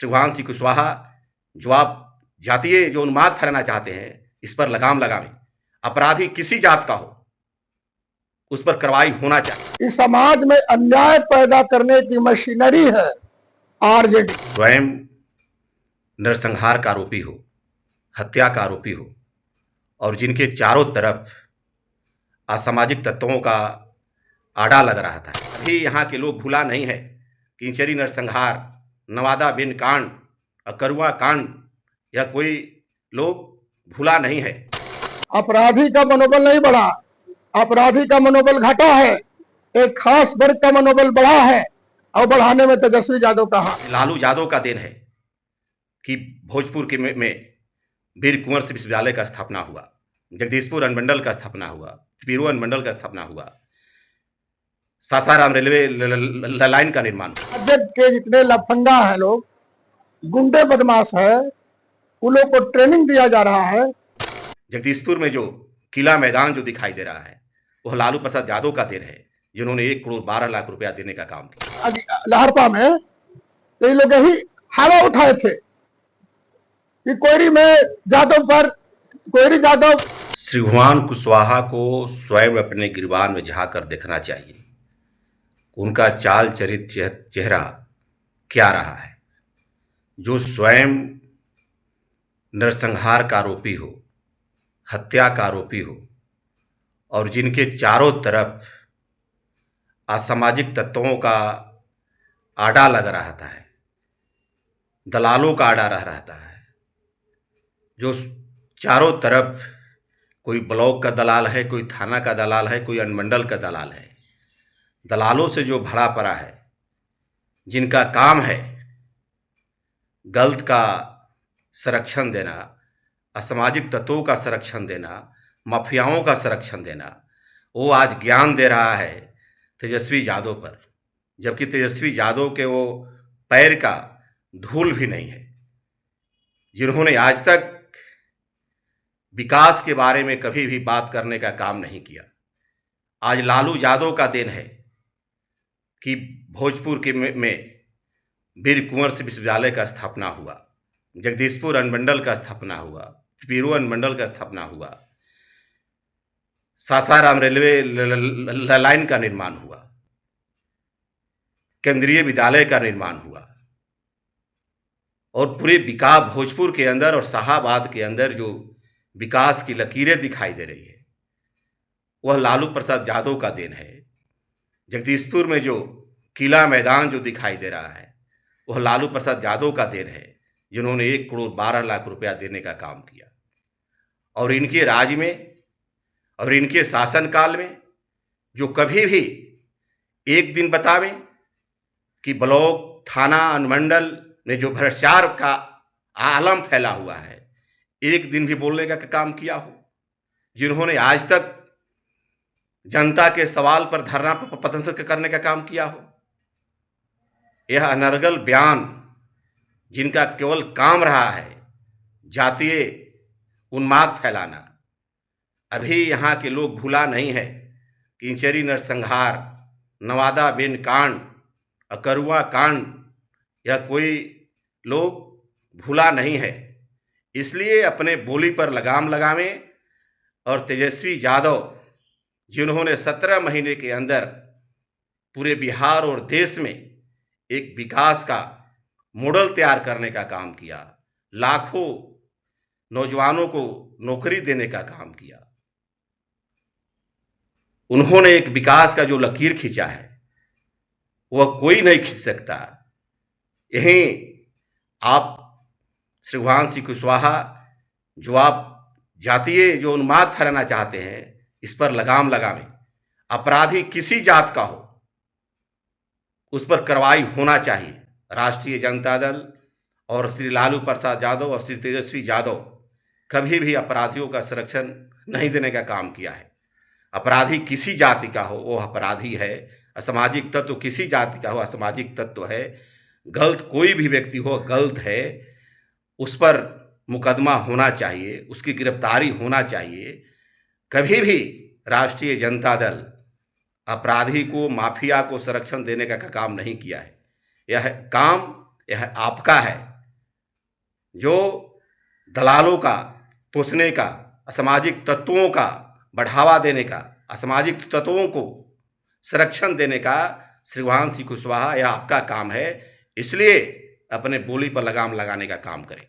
श्रीवान सिंह कुशवाहा जो आप जातीय जो उन्माद फैलाना चाहते हैं, इस पर लगाम लगावें। अपराधी किसी जात का हो, उस पर कार्रवाई होना चाहिए। इस समाज में अन्याय पैदा करने की मशीनरी है आरजेडी। स्वयं नरसंहार का आरोपी हो, हत्या का आरोपी हो, और जिनके चारों तरफ असामाजिक तत्वों का आड़ा लग रहा था। अभी यहाँ के लोग भूला नहीं है कि इंचरी नरसंहार, नवादा बिन कांड, अकरुआ कांड, यह कोई लोग भूला नहीं है। अपराधी का मनोबल नहीं बढ़ा, अपराधी का मनोबल घटा है। एक खास वर्ग का मनोबल बढ़ा है और बढ़ाने में तेजस्वी यादव का हाथ। लालू यादव का देन है कि भोजपुर के में वीर कुंवर सिंह विश्वविद्यालय का स्थापना हुआ, जगदीशपुर अनुमंडल का स्थापना हुआ, पीरू अनुमंडल का स्थापना हुआ, सासाराम रेलवे लाइन का निर्माण हुआ। राज्य के जितने लफंगा है लोग, गुंडे बदमाश है, उन लोग को ट्रेनिंग दिया जा रहा है। जगदीशपुर में जो किला मैदान जो दिखाई दे रहा है, वह लालू प्रसाद यादव का देन है, जिन्होंने 1,12,00,000 रुपया देने का काम किया। लहरपा में तो ये लोग यही हवा उठाए थे कि कोयरी में यादव पर, कोयरी यादव। श्रीवान कुशवाहा को स्वयं अपने गिरबान में झांककर देखना चाहिए, उनका चाल चरित चेहरा क्या रहा है। जो स्वयं नरसंहार का आरोपी हो, हत्या का आरोपी हो, और जिनके चारों तरफ असामाजिक तत्वों का आड़ा लग रहा था, दलालों का आड़ा रह रहता है। जो चारों तरफ कोई ब्लॉक का दलाल है, कोई थाना का दलाल है, कोई अनुमंडल का दलाल है, दलालों से जो भरा पड़ा है, जिनका काम है गलत का संरक्षण देना, असामाजिक तत्वों का संरक्षण देना, माफियाओं का संरक्षण देना, वो आज ज्ञान दे रहा है तेजस्वी यादव पर, जबकि तेजस्वी यादव के वो पैर का धूल भी नहीं है, जिन्होंने आज तक विकास के बारे में कभी भी बात करने का काम नहीं किया। आज लालू यादव का देन है कि भोजपुर के में वीर कुंवर सिंह विश्वविद्यालय का स्थापना हुआ, जगदीशपुर अनुमंडल का स्थापना हुआ, पीरू अनुमंडल का स्थापना हुआ, सासाराम रेलवे लाइन का निर्माण हुआ, केंद्रीय विद्यालय का निर्माण हुआ, और पूरे विकास भोजपुर के अंदर और शाहाबाद के अंदर जो विकास की लकीरें दिखाई दे रही है, वह लालू प्रसाद यादव का देन है। जगदीशपुर में जो किला मैदान जो दिखाई दे रहा है, वह लालू प्रसाद यादव का देन है, जिन्होंने 1,12,00,000 रुपया देने का काम किया। और इनके राज में और इनके शासनकाल में जो कभी भी एक दिन बतावें कि ब्लॉक, थाना, अनुमंडल में जो भ्रष्टाचार का आलम फैला हुआ है, एक दिन भी बोलने का काम किया हो, जिन्होंने आज तक जनता के सवाल पर धरना प्रदर्शन करने का काम किया हो। यह अनर्गल बयान जिनका केवल काम रहा है जातीय उन्माद फैलाना, अभी यहाँ के लोग भूला नहीं है कि इंचरी नरसंहार, नवादा बिन कांड, अकरुआ कांड, यह कोई लोग भूला नहीं है। इसलिए अपने बोली पर लगाम लगावें, और तेजस्वी यादव जिन्होंने 17 महीने के अंदर पूरे बिहार और देश में एक विकास का मॉडल तैयार करने का काम किया, लाखों नौजवानों को नौकरी देने का काम किया, उन्होंने एक विकास का जो लकीर खींचा है, वह कोई नहीं खींच सकता। यहीं आप श्रीवान सिंह कुशवाहा जो आप जातीय जो उन्माद फैलाना चाहते हैं, इस पर लगाम लगावें। अपराधी किसी जात का हो, उस पर कार्रवाई होना चाहिए। राष्ट्रीय जनता दल और श्री लालू प्रसाद यादव और श्री तेजस्वी यादव कभी भी अपराधियों का संरक्षण नहीं देने का काम किया है। अपराधी किसी जाति का हो, वो अपराधी है। असामाजिक तत्व किसी जाति का हो, असामाजिक तत्व है। गलत कोई भी व्यक्ति हो, गलत है, उस पर मुकदमा होना चाहिए, उसकी गिरफ्तारी होना चाहिए। कभी भी राष्ट्रीय जनता दल अपराधी को, माफिया को संरक्षण देने का काम नहीं किया है। यह काम आपका है। जो दलालों का पोसने का, असामाजिक तत्वों का बढ़ावा देने का, असामाजिक तत्वों को संरक्षण देने का श्रीमान सिंह कुशवाहा यह आपका काम है, इसलिए अपने बोली पर लगाम लगाने का काम करें।